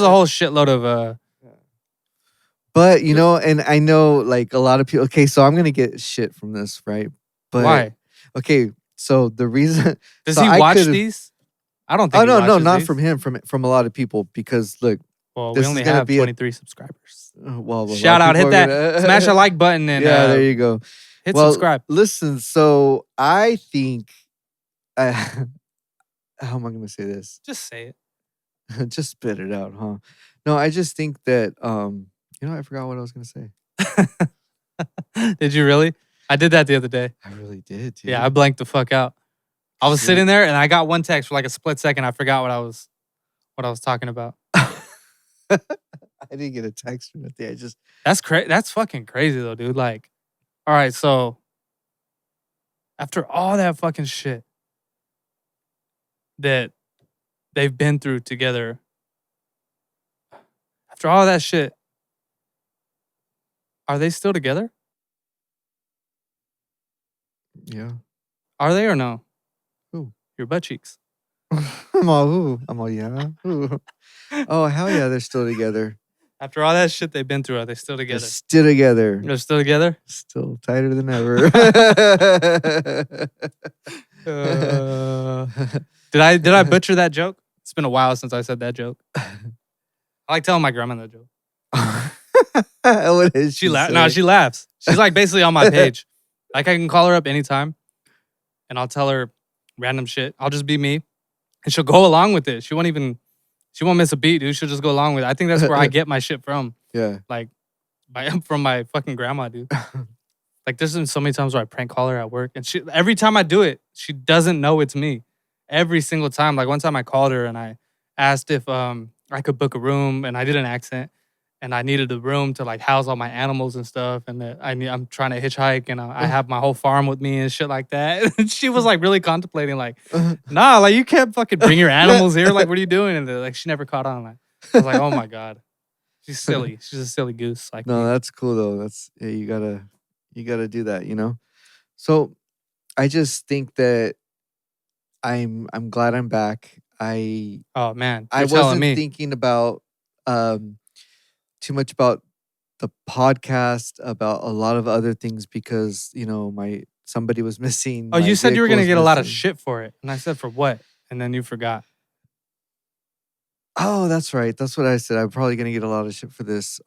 a whole shitload of. But you know, and I know like a lot of people. Okay, so I'm gonna get shit from this, right? But why? Okay, so the reason does so he watch these? I don't think. Oh no, not these. from him, from a lot of people. Because look, well, we only have 23 subscribers. Well, shout out, hit that, smash a like button, and yeah, there you go. Hit subscribe. Listen, so I think, how am I going to say this? Just say it. Just spit it out, huh? No, I just think that, you know, I forgot what I was going to say. Did you really? I did that the other day. I really did, dude. Yeah, I blanked the fuck out. I was sitting there and I got one text for like a split second. I forgot what I was talking about. I didn't get a text or nothing. I just that's fucking crazy though, dude. Like, all right, so after all that fucking shit that they've been through together, after all that shit, are they still together? Yeah. Are they or no? Who? Your butt cheeks. I'm all yeah. Ooh. Oh, hell yeah, they're still together. After all that shit they've been through, are they still together? They're still together. They're still together? Still tighter than ever. Did I butcher that joke? It's been a while since I said that joke. I like telling my grandma that joke. What is she laughs. No, she laughs. She's like basically on my page. Like I can call her up anytime and I'll tell her random shit. I'll just be me. And she'll go along with it. She won't miss a beat, dude. She'll just go along with it. I think that's where I get my shit from. Yeah. Like, from my fucking grandma, dude. Like, there's been so many times where I prank call her at work. And every time I do it, she doesn't know it's me. Every single time. Like, one time I called her and I asked if I could book a room. And I did an accent. And I needed a room to, like, house all my animals and stuff. And that I'm trying to hitchhike. And I have my whole farm with me and shit like that. And she was, like, really contemplating, like, nah, like, you can't fucking bring your animals here. Like, what are you doing? And like, she never caught on. Like, I was like, oh, my God. She's silly. She's a silly goose. Like, no, that's cool, though. That's, yeah, you gotta do that, you know? So I just think that I'm glad I'm back. Oh, man. I wasn't thinking about too much about the podcast, about a lot of other things because, you know, somebody was missing. Oh, you said you were going to get a lot of shit for it. And I said, for what? And then you forgot. Oh, that's right. That's what I said. I'm probably going to get a lot of shit for this.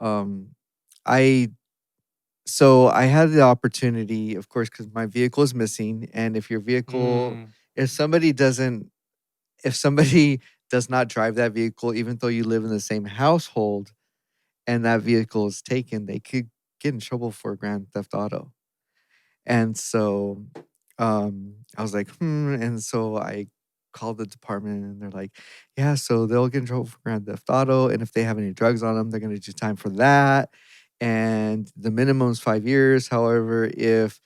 So I had the opportunity, of course, because my vehicle is missing. And if your vehicle, if somebody does not drive that vehicle, even though you live in the same household, and that vehicle is taken, they could get in trouble for grand theft auto. And so I was like, And so I called the department and they're like, yeah, so they'll get in trouble for grand theft auto. And if they have any drugs on them, they're going to do time for that. And the minimum is 5 years. However, if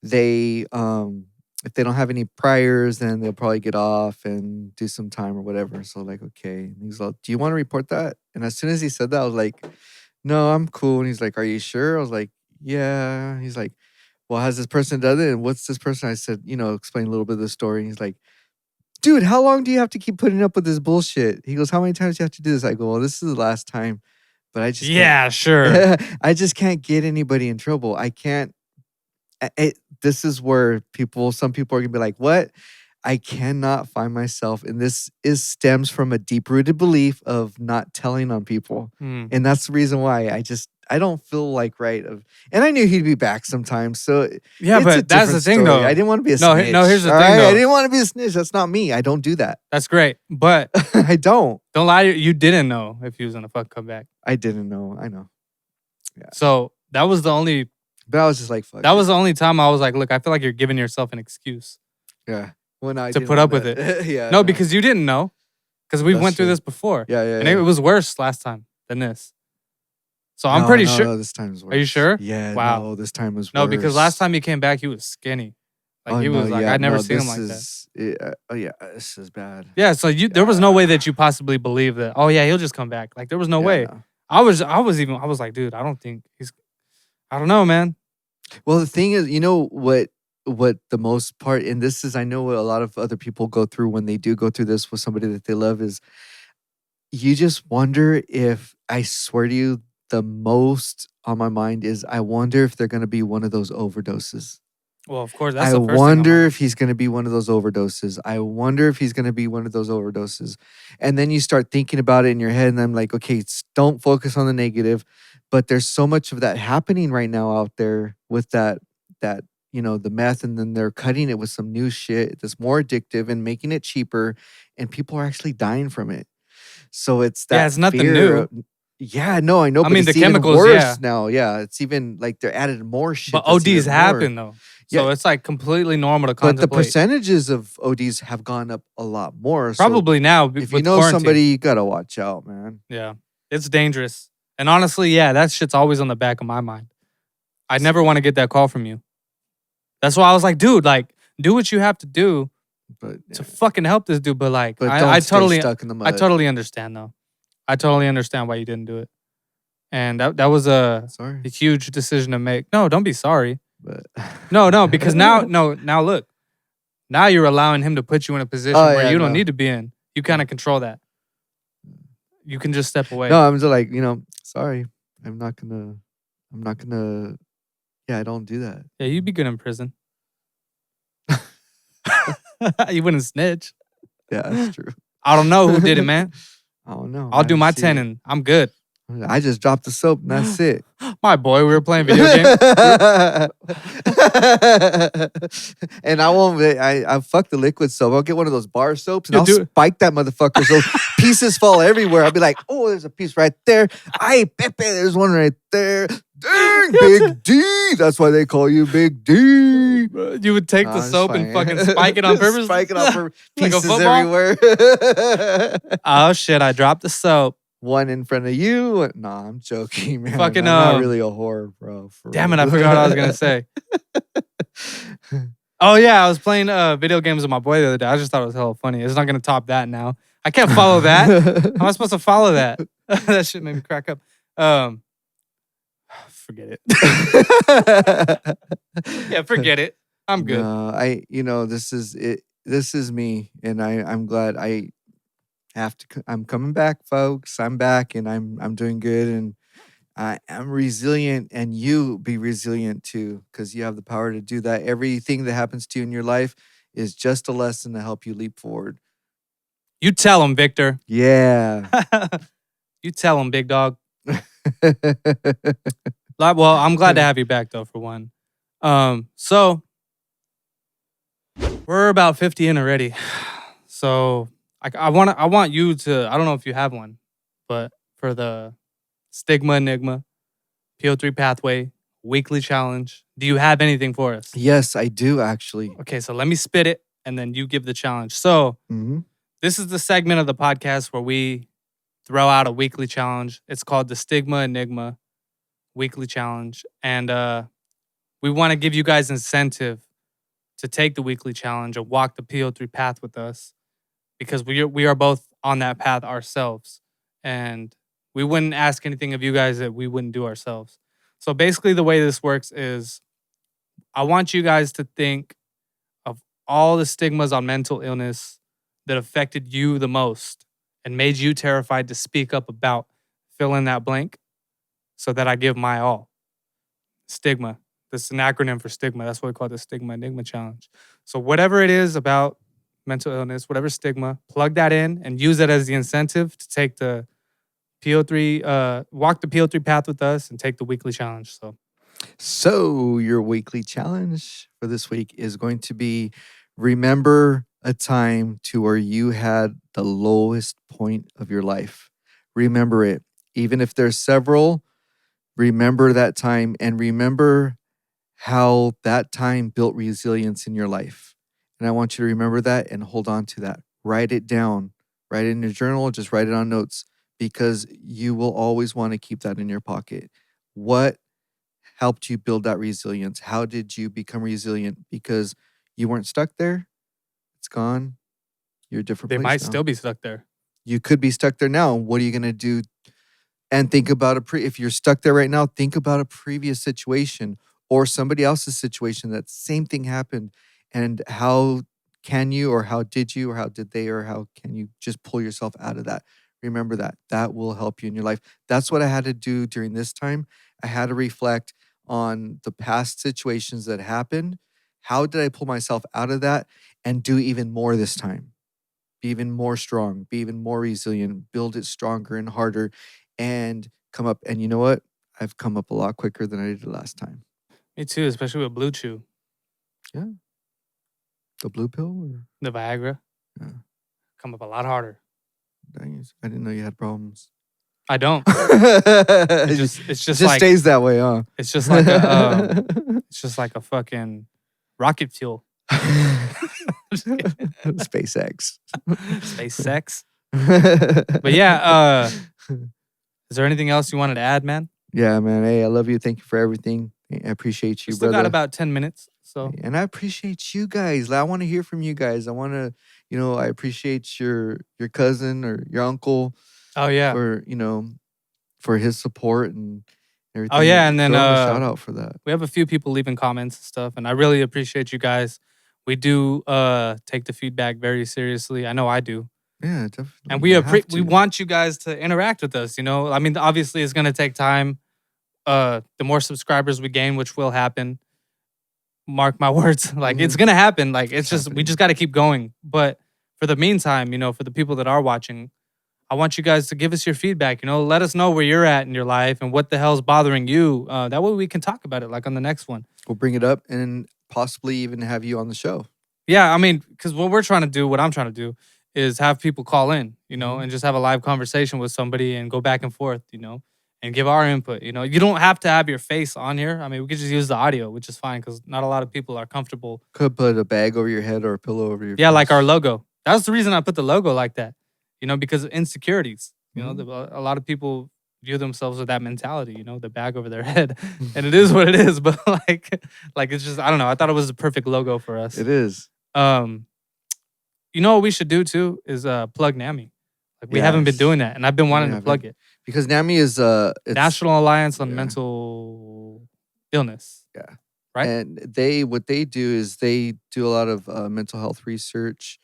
they don't have any priors, then they'll probably get off and do some time or whatever. So like, okay. And he's like, do you want to report that? And as soon as he said that, I was like, no, I'm cool. And he's like, are you sure? I was like, yeah. He's like, well, has this person done it? And what's this person? I said, explain a little bit of the story. And he's like, dude, how long do you have to keep putting up with this bullshit? He goes, how many times do you have to do this? I go, well, this is the last time. But I just sure. I just can't get anybody in trouble. I can't. This is where some people are gonna be like, what? I cannot find myself, and this stems from a deep-rooted belief of not telling on people, and that's the reason why I don't feel like right. And I knew he'd be back sometime, so yeah, but that's the thing, though. I didn't want to be a snitch. No, here's the thing, though. I didn't want to be a snitch. That's not me. I don't do that. That's great, but I don't. Don't lie. You didn't know if he was gonna come back. I didn't know. I know. Yeah. So that was the only. But I was just like, fuck. That was the only time I was like, look, I feel like you're giving yourself an excuse. Yeah. When I to put up with it. Yeah. No, because you didn't know. Because we went through this before. Yeah. And it was worse last time than this. So I'm pretty sure. No, this time is worse. Are you sure? Yeah. Wow. No, this time was worse. No, because last time he came back, he was skinny. Like he was like, I'd never seen him like that. Oh yeah, this is bad. Yeah, so there was no way that you possibly believe that. Oh yeah, he'll just come back. Like there was no way. No. I was like, dude, I don't think I don't know, man. Well, the thing is, you know what the most part, and this is, I know what a lot of other people go through when they do go through this with somebody that they love, is you just wonder if, I swear to you, the most on my mind is I wonder if they're going to be one of those overdoses. Well, of course, that's I the first thing. wonder if he's going to be one of those overdoses. I wonder if he's going to be one of those overdoses. And then you start thinking about it in your head, and I'm like, okay, don't focus on the negative. But there's so much of that happening right now out there with that the meth, and then they're cutting it with some new shit that's more addictive and making it cheaper, and people are actually dying from it. So it's that. Yeah, it's nothing fear. new. Yeah, no, I know. I but mean, it's the chemicals, even worse yeah. now. Yeah, it's even like they're added more shit. But that's ODs even happen more. though. So it's like completely normal to contemplate. But the percentages of ODs have gone up a lot more. Probably so now. if you know somebody, you gotta watch out, man. Yeah, it's dangerous. And honestly, yeah, that shit's always on the back of my mind. I never want to get that call from you. That's why I was like, dude, like, do what you have to do to fucking help this dude. But like, I totally stuck in the mud. I totally understand though. I totally understand why you didn't do it. And that was a huge decision to make. No, don't be sorry. But no, because now look. Now you're allowing him to put you in a position where you don't need to be in. You kind of control that. You can just step away. No, I'm just like, sorry. I'm not gonna I don't do that. Yeah, you'd be good in prison. You wouldn't snitch. Yeah, that's true. I don't know who did it, man. I don't know. I'll do my 10 and I'm good. I just dropped the soap and that's it. My boy, we were playing video games. And I fuck the liquid soap. I'll get one of those bar soaps and I'll spike that motherfucker so pieces fall everywhere. I'll be like, oh, there's a piece right there. Ay, Pepe, there's one right there. Dang, Big D. That's why they call you Big D. You would take the soap and fucking spike it on purpose? Spike it on purpose. Like Pieces everywhere. Oh, shit, I dropped the soap. One in front of you. Nah, I'm joking, man. Fucking, I'm not really a whore, bro. Damn it, I forgot what I was going to say. Oh, yeah, I was playing video games with my boy the other day. I just thought it was hella funny. It's not going to top that now. I can't follow that. How am I supposed to follow that? That shit made me crack up. Forget it. Yeah, forget it. I'm good. This is it. This is me, and I'm glad I'm coming back, folks. I'm back, and I'm doing good, and I'm resilient, and you be resilient too, because you have the power to do that. Everything that happens to you in your life is just a lesson to help you leap forward. You tell him, Victor. Yeah. You tell him, big dog. Well, I'm glad to have you back, though, for one. So we're about 50 in already. So I want you to, I don't know if you have one, but for the Stigma Enigma PO3 Pathway Weekly Challenge, do you have anything for us? Yes, I do, actually. Okay, so let me spit it, and then you give the challenge. So this is the segment of the podcast where we throw out a weekly challenge. It's called the Stigma Enigma Weekly Challenge. And we want to give you guys incentive to take the weekly challenge and walk the PO3 path with us, because we are both on that path ourselves. And we wouldn't ask anything of you guys that we wouldn't do ourselves. So basically the way this works is I want you guys to think of all the stigmas on mental illness that affected you the most and made you terrified to speak up about. Fill in that blank so that I give my all. Stigma. This is an acronym for stigma. That's what we call the Stigma Enigma Challenge. So whatever it is about mental illness, whatever stigma, plug that in and use that as the incentive to take the PO3, walk the PO3 path with us and take the weekly challenge. So your weekly challenge for this week is going to be, remember a time to where you had the lowest point of your life. Remember it. Even if there's several, remember that time and remember how that time built resilience in your life. And I want you to remember that and hold on to that. Write it down. Write it in your journal. Just write it on notes, because you will always want to keep that in your pocket. What helped you build that resilience? How did you become resilient? Because You weren't stuck there. It's gone. You're a different They place might now. still be stuck there. You could be stuck there now. What are you going to do? And think about if you're stuck there right now, think about a previous situation or somebody else's situation that same thing happened. And how can you, or how did you, or how did they, or how can you just pull yourself out of that? Remember that. That will help you in your life. That's what I had to do during this time. I had to reflect on the past situations that happened. How did I pull myself out of that and do even more this time? Be even more strong, be even more resilient, build it stronger and harder, and come up. And you know what? I've come up a lot quicker than I did last time. Me too, especially with Blue Chew. Yeah. The blue pill or the Viagra. Yeah. Come up a lot harder. dang, I didn't know you had problems. I don't. It just just like stays that way, huh? it's just like a it's just like a fucking rocket fuel. SpaceX. SpaceX. But yeah, is there anything else you wanted to add, man? Yeah, man. Hey, I love you. Thank you for everything. I appreciate you, We still brother. got about 10 minutes. So And I appreciate you guys. I want to hear from you guys. I want to, I appreciate your cousin or your uncle oh yeah. for his support and everything. Oh yeah, and then throw him a shout out for that. We have a few people leaving comments and stuff, and I really appreciate you guys. We do take the feedback very seriously. I know I do. Yeah, definitely. And You we want you guys to interact with us, I mean, obviously it's going to take time. The more subscribers we gain, which will happen, mark my words, like it's going to happen. Like it's just we just got to keep going. But for the meantime, for the people that are watching, I want you guys to give us your feedback. Let us know where you're at in your life and what the hell's bothering you. That way we can talk about it, like on the next one. We'll bring it up and possibly even have you on the show. Yeah, I mean, because what I'm trying to do is have people call in, and just have a live conversation with somebody and go back and forth, and give our input. You don't have to have your face on here. I mean, we could just use the audio, which is fine because not a lot of people are comfortable. Could put a bag over your head or a pillow over your face. Yeah, like our logo. That's the reason I put the logo like that, because of insecurities. A lot of people view themselves with that mentality, the bag over their head. And it is what it is. But like it's just, I don't know. I thought it was the perfect logo for us. It is. What we should do too is plug NAMI. Like we haven't been doing that, and I've been wanting to plug it because NAMI is it's, National Alliance on Mental Illness. Yeah, right. And what they do is they do a lot of mental health research,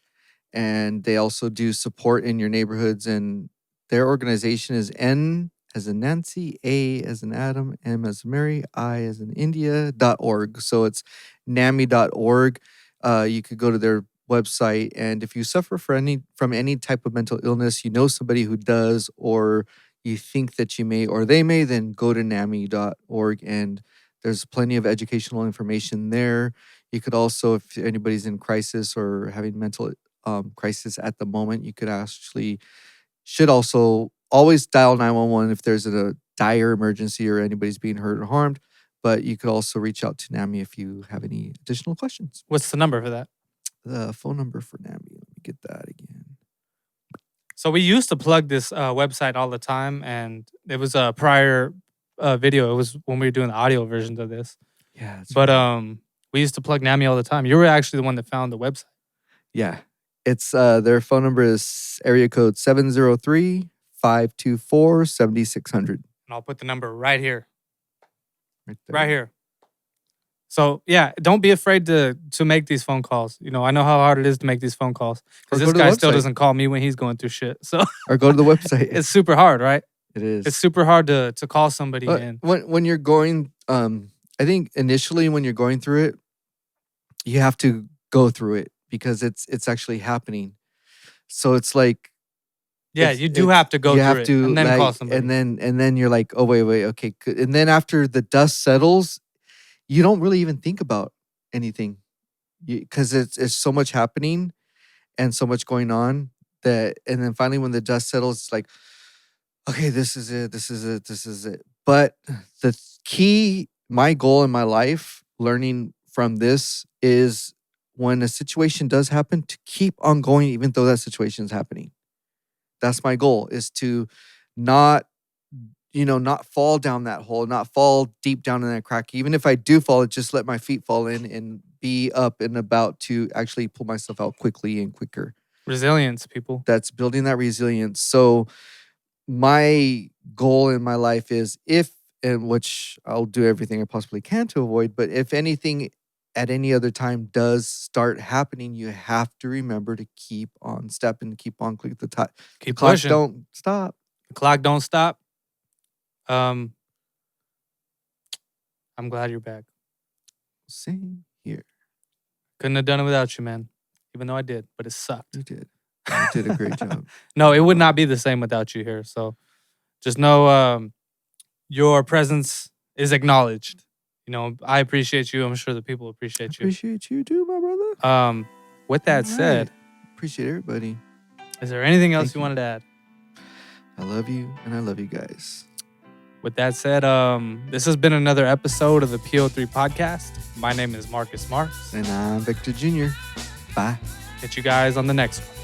and they also do support in your neighborhoods. And their organization is N as in Nancy, A as in Adam, M as in Mary, I as in India.org. So it's NAMI.org. You could go to their website, and if you suffer from any type of mental illness, somebody who does, or you think that you may or they may, then go to NAMI.org, and there's plenty of educational information there. You could also, if anybody's in crisis or having mental crisis at the moment, you could should also always dial 911 if there's a dire emergency or anybody's being hurt or harmed. But you could also reach out to NAMI if you have any additional questions. What's the number for that? The phone number for NAMI. Let me get that again. So we used to plug this website all the time, and it was a prior video. It was when we were doing the audio versions of this. Yeah. But we used to plug NAMI all the time. You were actually the one that found the website. Yeah. It's their phone number is area code 703-524-7600. And I'll put the number right here. Right here. So yeah, don't be afraid to make these phone calls. I know how hard it is to make these phone calls because this guy still doesn't call me when he's going through shit. So or go to the website. It's super hard, right? It is. It's super hard to call somebody. When you're going, I think initially when you're going through it, you have to go through it because it's actually happening. So it's like. Yeah, you do have to go through it and then call somebody. And then you're like, oh, wait, okay. And then after the dust settles, you don't really even think about anything because it's so much happening and so much going on and then finally when the dust settles, it's like, okay, this is it. But the key, my goal in my life, learning from this is when a situation does happen, to keep on going even though that situation is happening. That's my goal, is to not fall down that hole, not fall deep down in that crack. Even if I do fall, just let my feet fall in and be up and about to actually pull myself out quickly and quicker. Resilience, people. That's building that resilience. So my goal in my life is which I'll do everything I possibly can to avoid, but if anything at any other time does start happening, you have to remember to keep on stepping, keep on clicking the clock. Keep Clock pushing. don't stop. The clock don't stop. I'm glad you're back. Same here. Couldn't have done it without you, man. Even though I did, but it sucked. You did. You did a great job. No, it would not be the same without you here. So just know your presence is acknowledged. You know, I appreciate you. I'm sure the people appreciate you. Appreciate you too, my brother. With that said, appreciate everybody. Is there anything else Thank you wanted to add? I love you and I love you guys. With that said, this has been another episode of the PO3 Podcast. My name is Marcus Marks. And I'm Victor Junior. Bye. Catch you guys on the next one.